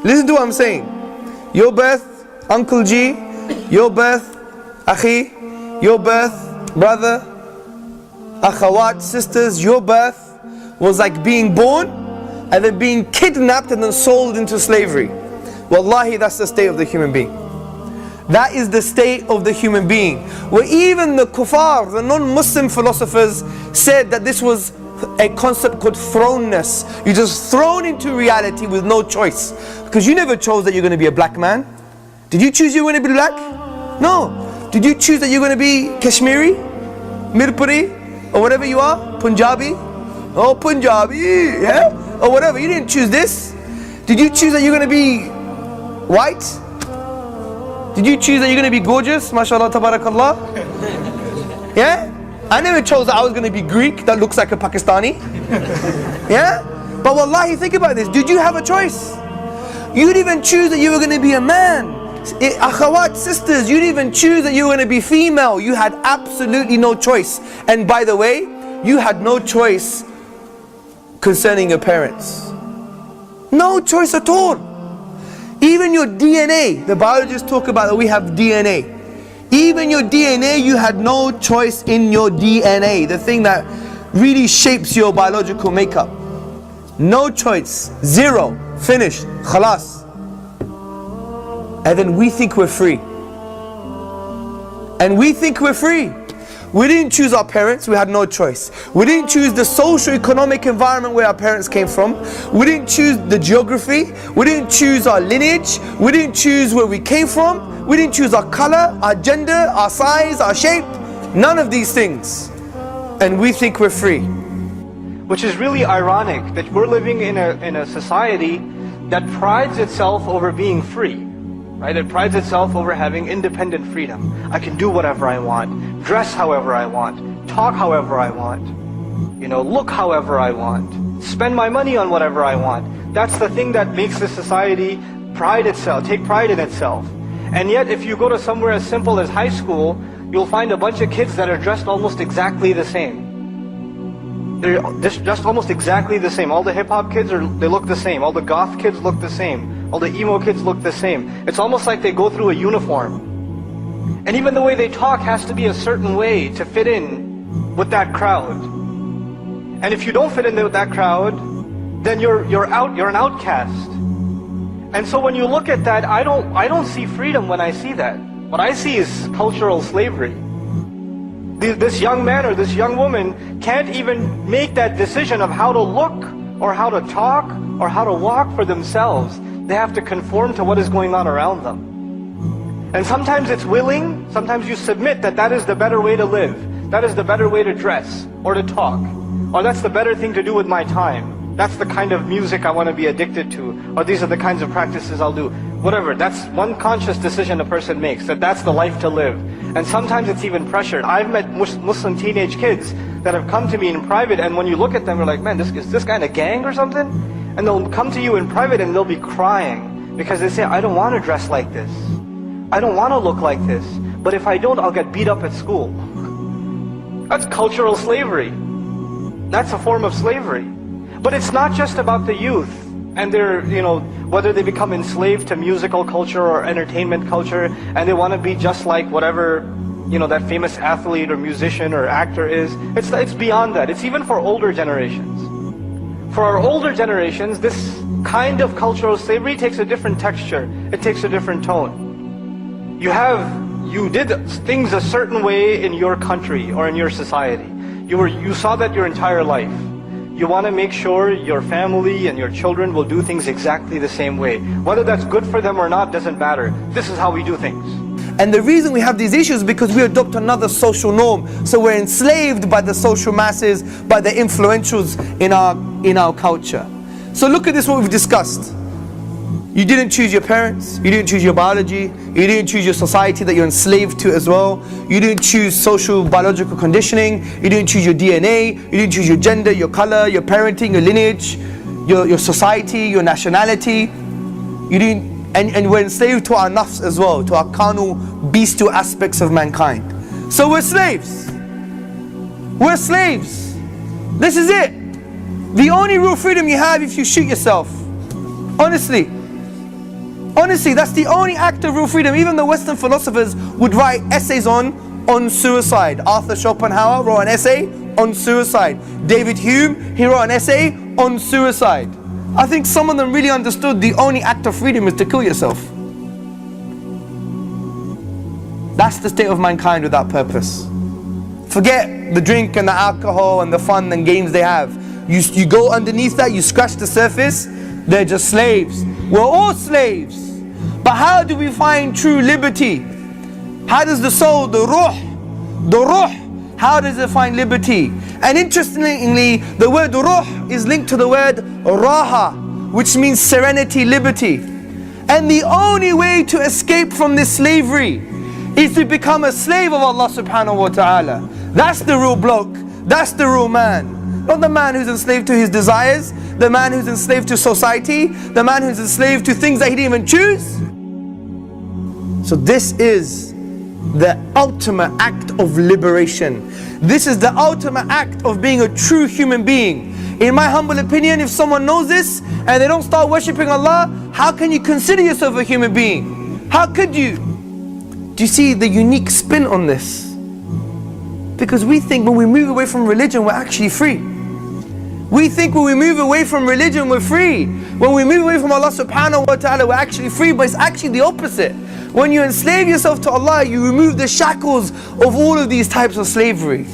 Listen to what I'm saying. Your birth, Uncle G, your birth, Akhi, your birth, brother, Akhawat, sisters, your birth was like being born and then being kidnapped and then sold into slavery. Wallahi, that's the state of the human being. That is the state of the human being. Where even the kuffar, the non-Muslim philosophers said that this was a concept called thrownness. You're just thrown into reality with no choice. Because you never chose that you're going to be a black man. Did you choose you were going to be black? No. Did you choose that you're going to be Kashmiri, Mirpuri, or whatever you are? Punjabi? Oh, Punjabi, yeah? Or whatever. You didn't choose this. Did you choose that you're going to be white? Did you choose that you're going to be gorgeous? MashaAllah, tabarakallah. Yeah? I never chose that I was going to be Greek that looks like a Pakistani. Yeah? But wallahi, think about this. Did you have a choice? You didn't even choose that you were going to be a man. Akhawat, sisters, you didn't even choose that you were going to be female. You had absolutely no choice. And by the way, you had no choice concerning your parents. No choice at all. Even your DNA, the biologists talk about that we have DNA. Even your DNA, you had no choice in your DNA, the thing that really shapes your biological makeup. No choice, zero, finished, khalas. And then we think we're free. And we think we're free. We didn't choose our parents, we had no choice. We didn't choose the socio-economic environment where our parents came from. We didn't choose the geography. We didn't choose our lineage. We didn't choose where we came from. We didn't choose our color, our gender, our size, our shape. None of these things. And we think we're free. Which is really ironic that we're living in a society that prides itself over being free. Right? It prides itself over having independent freedom. I can do whatever I want, dress however I want, talk however I want, look however I want, spend my money on whatever I want. That's the thing that makes this society take pride in itself. And yet if you go to somewhere as simple as high school, you'll find a bunch of kids that are dressed almost exactly the same. They're just almost exactly the same. All the hip-hop kids, they look the same. All the goth kids look the same. All the emo kids look the same. It's almost like they go through a uniform. And even the way they talk has to be a certain way to fit in with that crowd. And if you don't fit in with that crowd, then you're an outcast. And so when you look at that, I don't see freedom when I see that. What I see is cultural slavery. This young man or this young woman can't even make that decision of how to look or how to talk or how to walk for themselves. They have to conform to what is going on around them. And sometimes it's willing, sometimes you submit that is the better way to live. That is the better way to dress or to talk. Or that's the better thing to do with my time. That's the kind of music I want to be addicted to. Or these are the kinds of practices I'll do. Whatever, that's one conscious decision a person makes, that's the life to live. And sometimes it's even pressured. I've met Muslim teenage kids that have come to me in private, and when you look at them, you're like, man, is this guy in a gang or something? And they'll come to you in private and they'll be crying because they say, I don't want to dress like this. I don't want to look like this. But if I don't, I'll get beat up at school. That's cultural slavery. That's a form of slavery. But it's not just about the youth and their, whether they become enslaved to musical culture or entertainment culture and they want to be just like whatever, that famous athlete or musician or actor is. It's beyond that. It's even for older generations. For our older generations, this kind of cultural slavery takes a different texture. It takes a different tone. You did things a certain way in your country or in your society. You saw that your entire life. You want to make sure your family and your children will do things exactly the same way. Whether that's good for them or not doesn't matter. This is how we do things. And the reason we have these issues is because we adopt another social norm. So we're enslaved by the social masses, by the influentials in our culture. So look at this, what we've discussed. You didn't choose your parents, you didn't choose your biology, you didn't choose your society that you're enslaved to as well. You didn't choose social biological conditioning, you didn't choose your DNA, you didn't choose your gender, your color, your parenting, your lineage, your society, your nationality. You didn't. And we're enslaved to our nafs as well, to our carnal, bestial aspects of mankind. So we're slaves. We're slaves. This is it. The only real freedom you have if you shoot yourself. Honestly. Honestly, that's the only act of real freedom. Even the Western philosophers would write essays on suicide. Arthur Schopenhauer wrote an essay on suicide. David Hume, he wrote an essay on suicide. I think some of them really understood the only act of freedom is to kill yourself. That's the state of mankind without purpose. Forget the drink and the alcohol and the fun and games they have. You go underneath that, you scratch the surface, they're just slaves. We're all slaves. But how do we find true liberty? How does the soul, the ruh, how does it find liberty? And interestingly, the word ruh is linked to the word raha, which means serenity, liberty. And the only way to escape from this slavery is to become a slave of Allah subhanahu wa ta'ala. That's the real bloke, that's the real man. Not the man who's enslaved to his desires, the man who's enslaved to society, the man who's enslaved to things that he didn't even choose. So this is the ultimate act of liberation. This is the ultimate act of being a true human being. In my humble opinion, if someone knows this and they don't start worshipping Allah, how can you consider yourself a human being? How could you? Do you see the unique spin on this? Because we think when we move away from religion, we're actually free. We think when we move away from religion, we're free. When we move away from Allah subhanahu wa ta'ala, we're actually free. But it's actually the opposite. When you enslave yourself to Allah, you remove the shackles of all of these types of slavery.